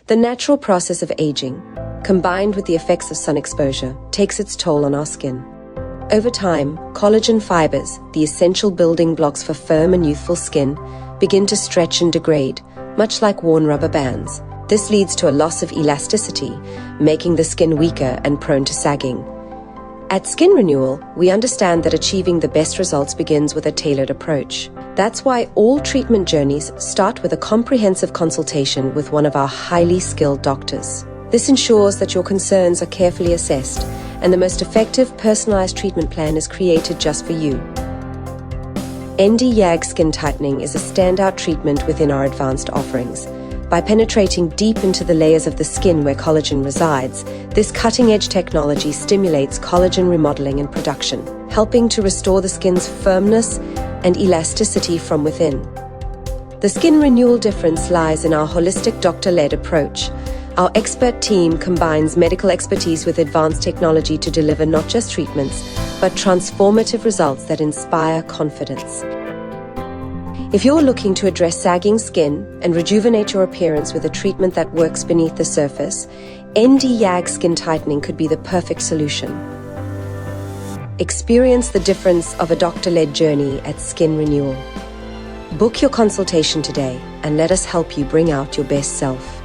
The natural process of aging, combined with the effects of sun exposure, takes its toll on our skin. Over time, collagen fibers, the essential building blocks for firm and youthful skin, begin to stretch and degrade, much like worn rubber bands. This leads to a loss of elasticity, making the skin weaker and prone to sagging. At Skin Renewal, we understand that achieving the best results begins with a tailored approach. That's why all treatment journeys start with a comprehensive consultation with one of our highly skilled doctors. This ensures that your concerns are carefully assessed and the most effective personalized treatment plan is created just for you. YAG Skin Tightening is a standout treatment within our advanced offerings. By penetrating deep into the layers of the skin where collagen resides, this cutting-edge technology stimulates collagen remodeling and production, helping to restore the skin's firmness and elasticity from within. The Skin Renewal Difference lies in our holistic doctor-led approach. Our expert team combines medical expertise with advanced technology to deliver not just treatments, but transformative results that inspire confidence. If you're looking to address sagging skin and rejuvenate your appearance with a treatment that works beneath the surface, YAG Skin Tightening could be the perfect solution. Experience the difference of a doctor-led journey at Skin Renewal. Book your consultation today and let us help you bring out your best self.